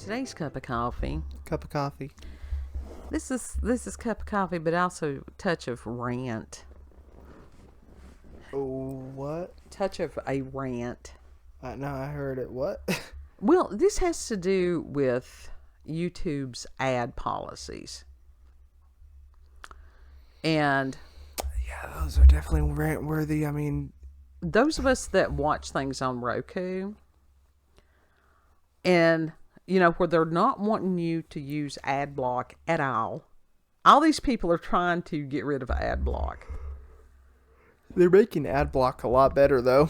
Today's cup of coffee. Cup of coffee. This is cup of coffee, but also touch of rant. Oh, what? Touch of a rant. No, I heard it. What? Well, this has to do with YouTube's ad policies. And Yeah, those are definitely rant worthy. I mean, those of us that watch things on Roku, and where they're not wanting you to use ad block at all these people are trying to get rid of ad block. they're making ad block a lot better, though.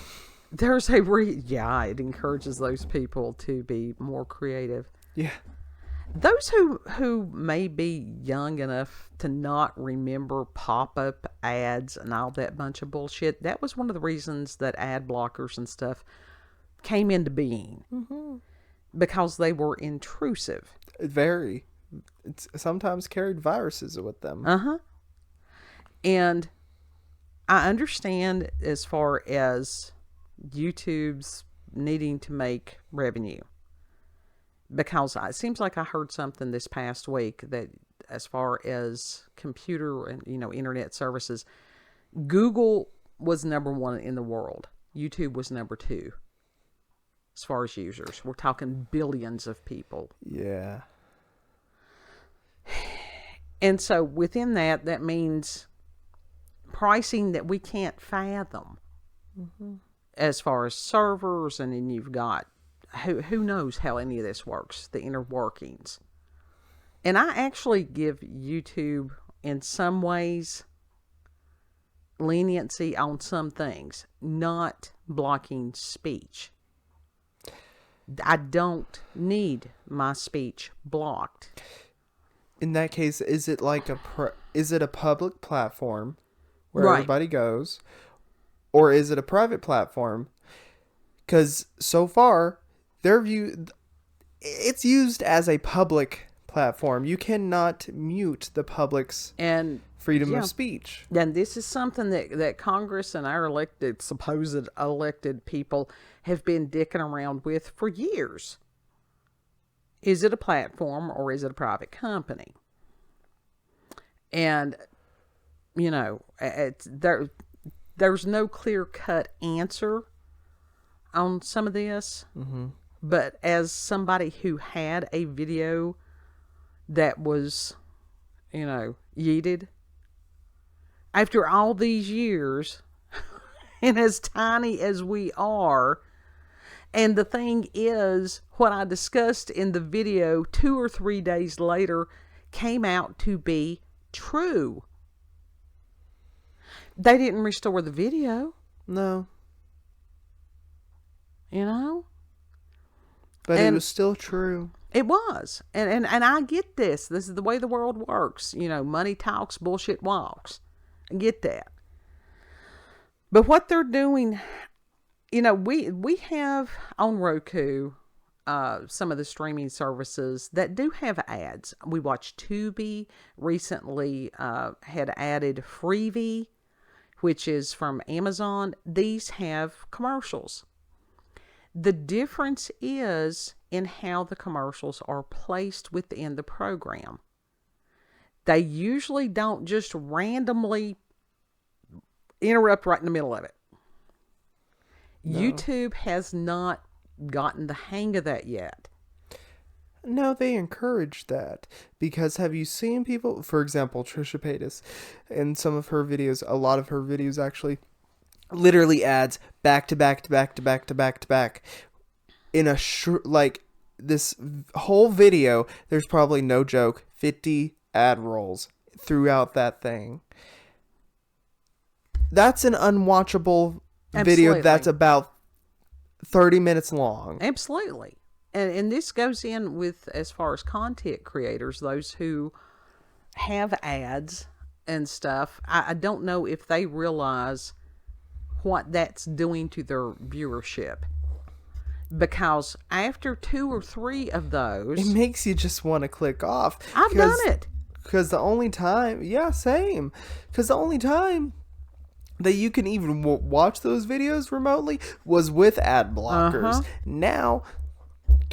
There's it encourages those people to be more creative. Yeah. Those who may be young enough to not remember pop-up ads and all that bunch of bullshit, that was one of the reasons that ad blockers and stuff came into being. Mm-hmm. Because they were intrusive. Very. It's sometimes carried viruses with them. Uh-huh. And I understand as far as YouTube's needing to make revenue. Because it seems like I heard something this past week that as far as computer and, internet services, Google was number 1 in the world. YouTube was number 2. As far as users. We're talking billions of people. Yeah. And so within that means pricing that we can't fathom. Mm-hmm. As far as servers, and then you've got who knows how any of this works, the inner workings. And I actually give YouTube in some ways leniency on some things, not blocking speech. I don't need my speech blocked. In that case, is it like is it a public platform where Right. everybody goes, or is it a private platform? Because so far, it's used as a public platform. You cannot mute the public's And freedom of speech. And this is something that Congress and our supposed elected people have been dicking around with for years. Is it a platform or is it a private company? And, there's no clear-cut answer on some of this. Mm-hmm. But as somebody who had a video that was, yeeted, after all these years, and as tiny as we are, and the thing is, what I discussed in the video 2 or 3 days later came out to be true. They didn't restore the video. No. But it was still true. It was. And I get this. This is the way the world works. Money talks, bullshit walks. I get that. But what they're doing, we have on Roku some of the streaming services that do have ads. We watched Tubi recently had added Freevee, which is from Amazon. These have commercials. The difference is in how the commercials are placed within the program. They usually don't just randomly interrupt right in the middle of it. No. YouTube has not gotten the hang of that yet. No, they encourage that. Because have you seen people, for example, Trisha Paytas, in some of her videos, a lot of her videos actually, literally ads back to back to back to back to back to back. In a this whole video, there's probably, no joke, 50 ad rolls throughout that thing. That's an unwatchable video that's about 30 minutes long. Absolutely. And this goes in with, as far as content creators, those who have ads and stuff. I don't know if they realize what that's doing to their viewership. Because after 2 or 3 of those, it makes you just want to click off. I've done it. Because the only time, same. Because the only time that you can even watch those videos remotely was with ad blockers. Uh-huh. Now,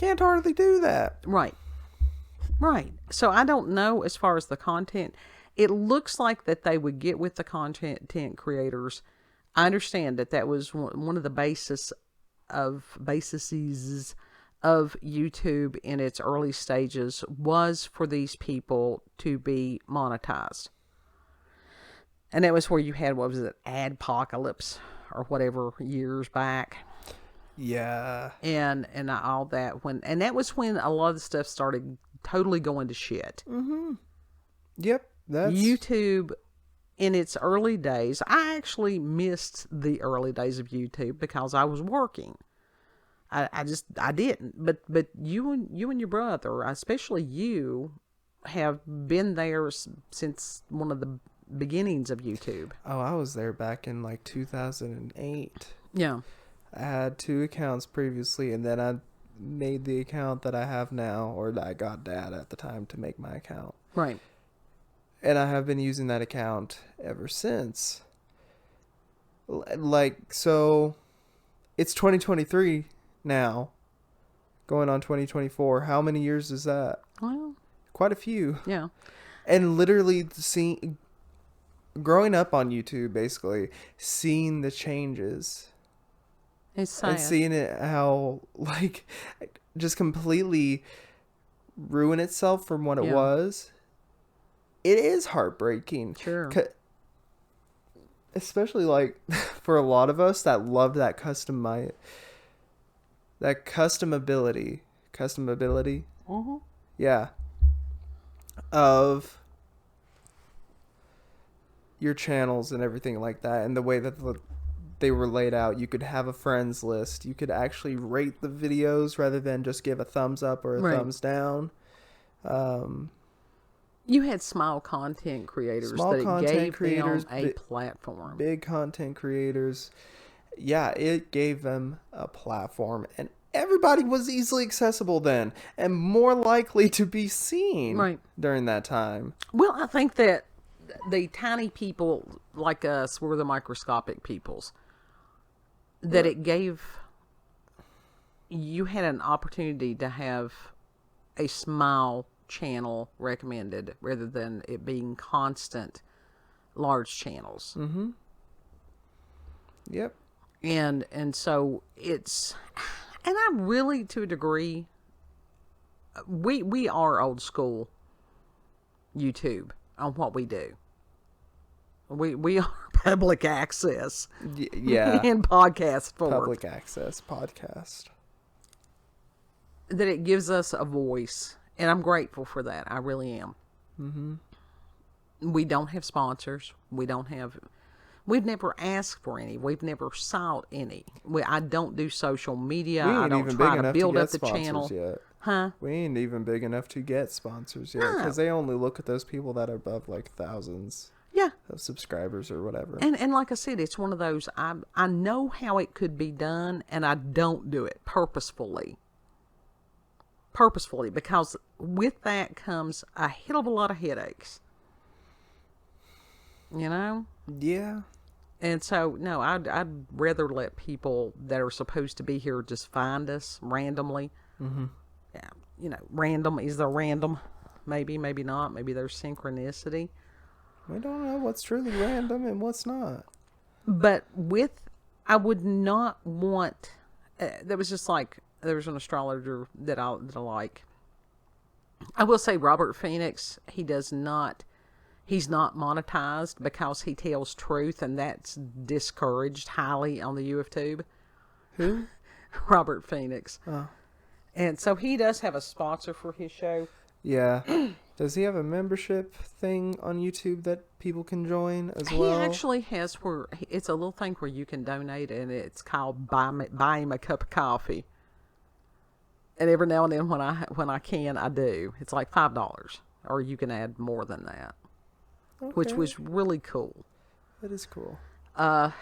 can't hardly do that. Right. Right. So I don't know as far as the content. It looks like that they would get with the content creators. I understand that was one of the bases of YouTube in its early stages was for these people to be monetized. And that was where you had, what was it, Adpocalypse or whatever years back. Yeah. And all that and that was when a lot of the stuff started totally going to shit. Mm-hmm. Yep. That's YouTube in its early days. I actually missed the early days of YouTube because I was working. I didn't. But you and your brother, especially you, have been there since one of the beginnings of YouTube. Oh, I was there back in like 2008. Yeah. I had 2 accounts previously, and then I made the account that I have now, or that I got Dad at the time to make my account. Right. And I have been using that account ever since. Like, so it's 2023 now, going on 2024. How many years is that? Well, quite a few. Yeah. And literally growing up on YouTube, basically seeing the changes. It's sad. And seeing it how, like, just completely ruin itself from what it was. It is heartbreaking. Sure. Especially, like, for a lot of us that love that customability. Mm-hmm. Yeah. Of your channels and everything like that, and the way that they were laid out. You could have a friends list. You could actually rate the videos rather than just give a thumbs up or a thumbs down. You had small content creators gave them a platform. Big content creators. Yeah, it gave them a platform. And everybody was easily accessible then. And more likely to be seen during that time. Well, I think that the tiny people like us were the microscopic peoples. That it gave... You had an opportunity to have a small channel recommended rather than it being constant large channels. Mm-hmm. Yep. And so it's, and I really, to a degree, we are old school YouTube on what we do. We are public access. Yeah. In podcast form. Public access podcast. That it gives us a voice. And I'm grateful for that. I really am. Mm-hmm. We don't have sponsors. We've never asked for any. We've never sought any. I don't do social media. I don't try to build up the channel. Yet. Huh? We ain't even big enough to get sponsors yet. Because they only look at those people that are above like thousands of subscribers or whatever. And like I said, it's one of those, I know how it could be done, and I don't do it purposefully, because with that comes a hell of a lot of headaches. You know? Yeah. And so, no, I'd rather let people that are supposed to be here just find us randomly. Mm-hmm. Yeah, you know, random. Is there random? Maybe, maybe not. Maybe there's synchronicity. We don't know what's truly random and what's not. But I would not want... that was just like... There was an astrologer that I like. I will say Robert Phoenix, he's not monetized because he tells truth, and that's discouraged highly on the YouTube. Who? Robert Phoenix. Oh. And so he does have a sponsor for his show. Yeah. Does he have a membership thing on YouTube that people can join as well? He actually has it's a little thing where you can donate, and it's called Buy Him a Cup of Coffee. And every now and then when I can, I do. It's like $5, or you can add more than that, which was really cool. That is cool. But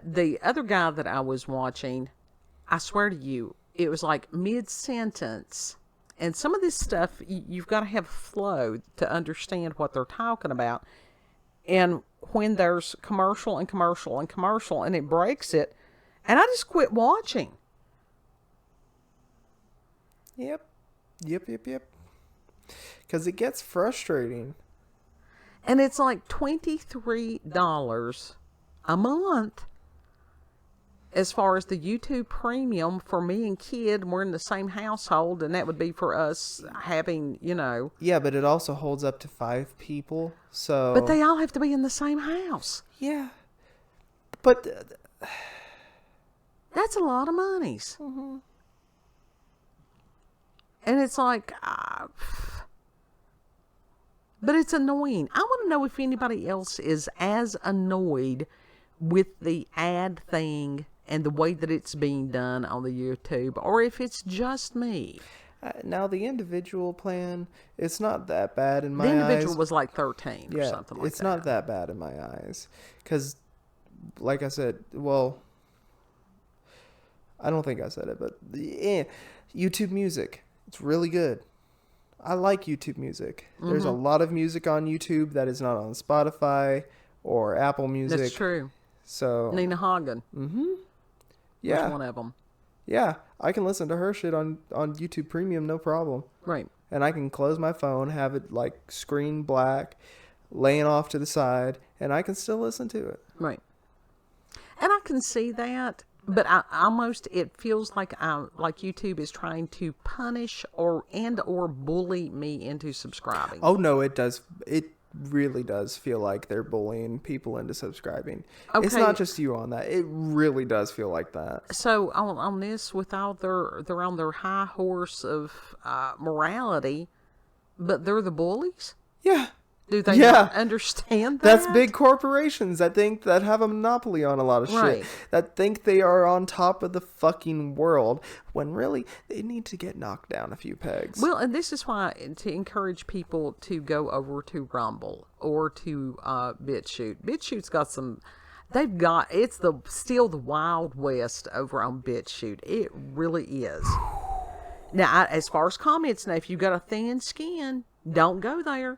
the other guy that I was watching, I swear to you, it was like mid-sentence. And some of this stuff, you've got to have flow to understand what they're talking about. And when there's commercial and commercial and commercial, and it breaks it, and I just quit watching. Yep. Because it gets frustrating. And it's like $23 a month as far as the YouTube premium for me and kid. We're in the same household, and that would be for us having, Yeah, but it also holds up to 5 people. So. But they all have to be in the same house. Yeah. But. That's a lot of monies. Mm-hmm. And it's like, but it's annoying. I want to know if anybody else is as annoyed with the ad thing and the way that it's being done on the YouTube, or if it's just me. Now, the individual plan, it's not that bad in my eyes. The individual was like 13 or something like that. It's not that bad in my eyes. Because, like I said, well, I don't think I said it, but YouTube Music, it's really good. I like YouTube Music. Mm-hmm. There's a lot of music on YouTube that is not on Spotify or Apple Music. That's true. So Nina Hagen. Mm-hmm. Yeah. That's one of them. Yeah, I can listen to her shit on YouTube Premium, no problem. Right. And I can close my phone, have it like screen black, laying off to the side, and I can still listen to it. Right. And I can see that, but it feels like YouTube is trying to punish or bully me into subscribing. Oh no, it does. It really does feel like they're bullying people into subscribing. Okay. It's not just you on that. It really does feel like that. So on this, without they're on their high horse of morality, but they're the bullies? Yeah. Do they not understand that? That's big corporations that have a monopoly on a lot of shit. That think they are on top of the fucking world when really they need to get knocked down a few pegs. Well, and this is why to encourage people to go over to Rumble or to BitChute. BitChute's got some. It's still the Wild West over on BitChute. It really is. Now, as far as comments, if you've got a thin skin, don't go there.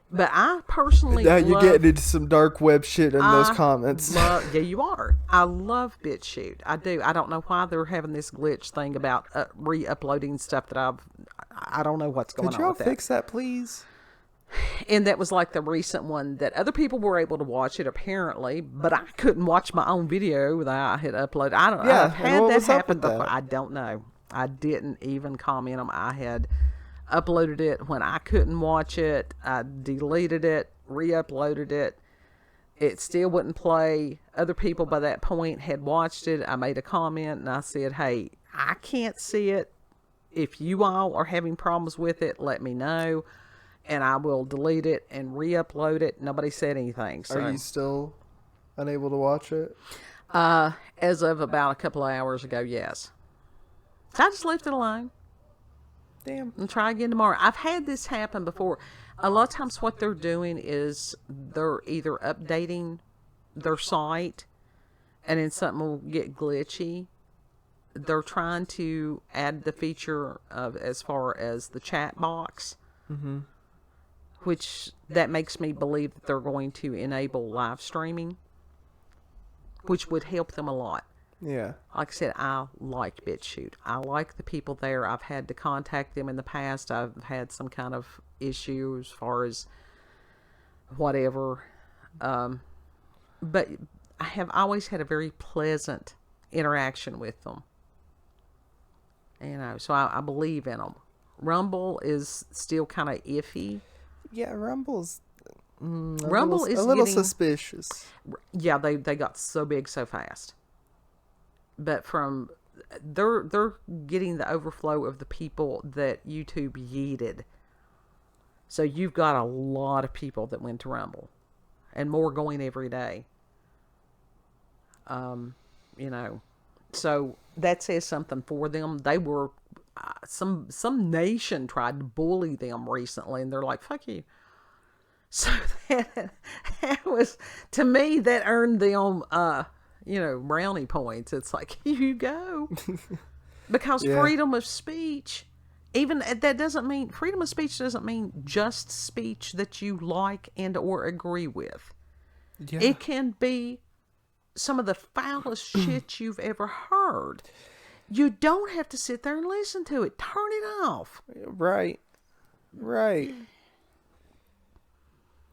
But I personally now you're getting into some dark web shit in those comments. Yeah, you are. I love BitChute. I do. I don't know why they're having this glitch thing about re-uploading stuff that I don't know what's going on with that. Could y'all fix that, please? And that was like the recent one that other people were able to watch it apparently, but I couldn't watch my own video that I had uploaded. I don't. Yeah, I've had that happen before. I don't know. I didn't even comment on. I had uploaded it when I couldn't watch it. I deleted it, re-uploaded it. It still wouldn't play. Other people by that point had watched it. I made a comment and I said, hey, I can't see it. If you all are having problems with it, let me know and I will delete it and re-upload it. Nobody said anything. So. Are you still unable to watch it? As of about a couple of hours ago, yes. So I just left it alone. Damn. And try again tomorrow. I've had this happen before. A lot of times what they're doing is they're either updating their site and then something will get glitchy. They're trying to add the feature of as far as the chat box, which that makes me believe that they're going to enable live streaming, which would help them a lot. Yeah. Like I said, I like BitChute. I like the people there. I've had to contact them in the past. I've had some kind of issue as far as whatever. But I have always had a very pleasant interaction with them. So I believe in them. Rumble is still kind of iffy. Yeah, Rumble's a little suspicious. Yeah, they got so big so fast. But they're getting the overflow of the people that YouTube yeeted. So you've got a lot of people that went to Rumble, and more going every day. So that says something for them. They were some nation tried to bully them recently, and they're like, "Fuck you." So that was, to me, that earned them brownie points. It's like, here you go. Because freedom of speech, even that doesn't mean, freedom of speech doesn't mean just speech that you like and or agree with. Yeah. It can be some of the foulest shit you've ever heard. You don't have to sit there and listen to it. Turn it off. Right.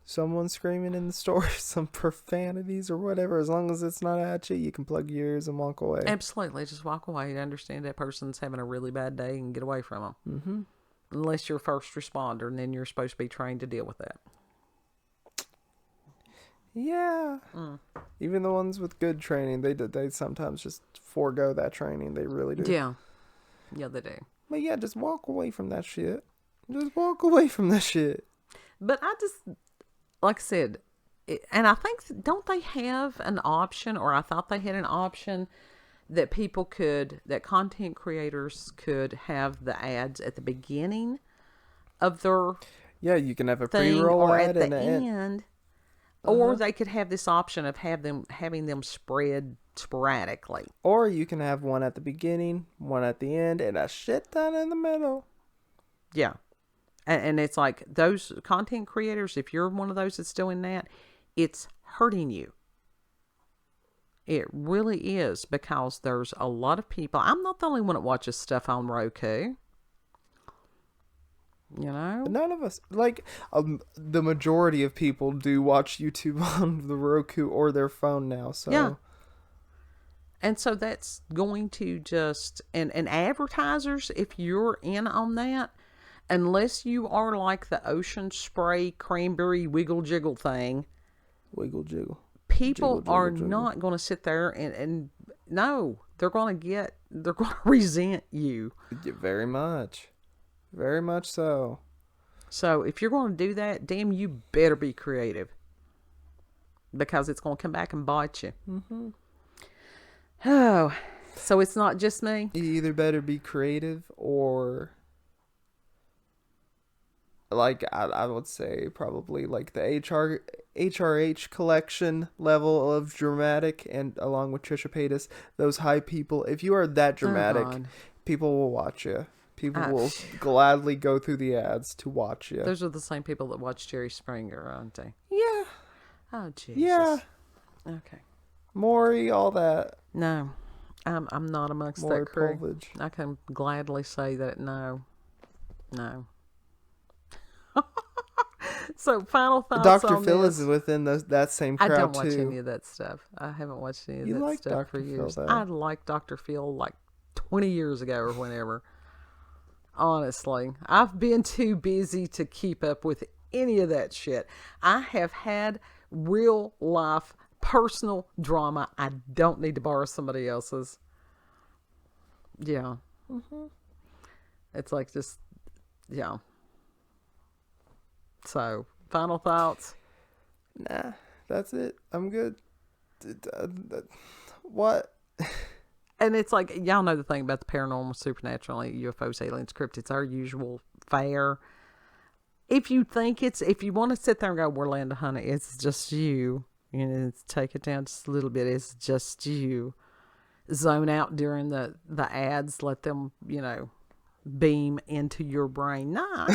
Someone screaming in the store, some profanities or whatever. As long as it's not at you, you can plug your ears and walk away. Absolutely. Just walk away. You understand that person's having a really bad day and get away from them. Mm-hmm. Unless you're a first responder, and then you're supposed to be trained to deal with that. Yeah. Even the ones with good training, they sometimes just forego that training. They really do. Yeah. Yeah, they do. But yeah, just walk away from that shit. Just walk away from that shit. But I just, like I said, and I think, don't they have an option, or I thought they had an option that that content creators could have the ads at the beginning of their Yeah, you can have a thing, pre-roll or ad at the and end. Or they could have this option of having them spread sporadically. Or you can have one at the beginning, one at the end, and a shit ton in the middle. Yeah. And it's like those content creators, if you're one of those that's doing that, it's hurting you. It really is, because there's a lot of people. I'm not the only one that watches stuff on Roku. You know? But none of us, like, the majority of people do watch YouTube on the Roku or their phone now, so. Yeah. And so that's going to just, and advertisers, if you're in on that, unless you are like the Ocean Spray Cranberry Wiggle Jiggle thing. Wiggle Jiggle. People Jiggle, are jiggle. not going to sit there and no, they're going to resent you. Yeah, very much. Very much so. So if you're going to do that, damn, you better be creative, because it's going to come back and bite you. Mm-hmm. Oh, so it's not just me. You either better be creative or, like, I would say probably like the HRH collection level of dramatic, and along with Trisha Paytas, those high people. If you are that dramatic, people will watch you. People will gladly go through the ads to watch you. Those are the same people that watch Jerry Springer, aren't they? Yeah. Oh, Jesus. Yeah. Okay. Maury, all that. No, I'm not amongst Maury that crew. Povich. I can gladly say that no. So, final thoughts Dr. on Phil this. is within that same crowd, I don't watch too. any of that stuff. I haven't watched any of You that like stuff Dr. for years. Phil, though. I liked Dr. Phil like 20 years ago or whenever. Honestly, I've been too busy to keep up with any of that shit. I have had real life personal drama. I don't need to borrow somebody else's. Yeah. Mm-hmm. It's like just, yeah. So, final thoughts? Nah, that's it. I'm good. What? And it's like, y'all know the thing about the paranormal, supernatural, UFOs, aliens, cryptids, our usual fare. If you want to sit there and go, Orlando, honey, it's just you. You know, take it down just a little bit. It's just you. Zone out during the ads. Let them, beam into your brain. Nah.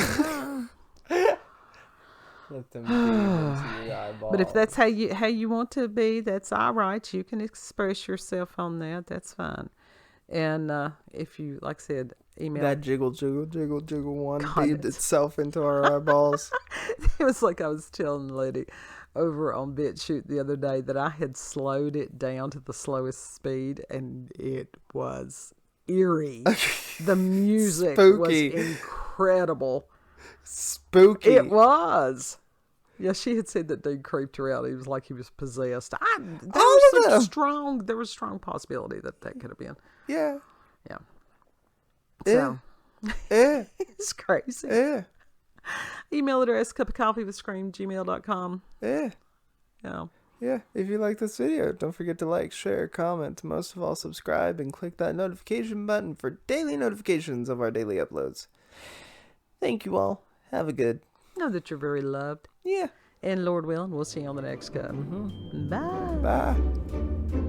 Let them beam into your eyeball. But if that's how you want to be, that's all right. You can express yourself on that. That's fine. And if you, like I said, email. That jiggle one God, beamed itself into our eyeballs. It was like I was telling the lady over on BitChute the other day that I had slowed it down to the slowest speed, and it was eerie. The music Spooky. was incredible. Spooky. It was. Yeah, she had said that dude creeped her out. He was like he was possessed. There was a strong possibility that could have been. Yeah. Yeah. Yeah. So, Yeah. it's crazy. Yeah. Email address, cupofcoffeewithscream@gmail.com. Yeah. Yeah. Yeah. If you like this video, don't forget to like, share, comment, most of all subscribe, and click that notification button for daily notifications of our daily uploads. Thank you all. Have a good. Know that you're very loved. Yeah. And Lord willing, we'll see you on the next cup. Mm-hmm. Bye. Bye.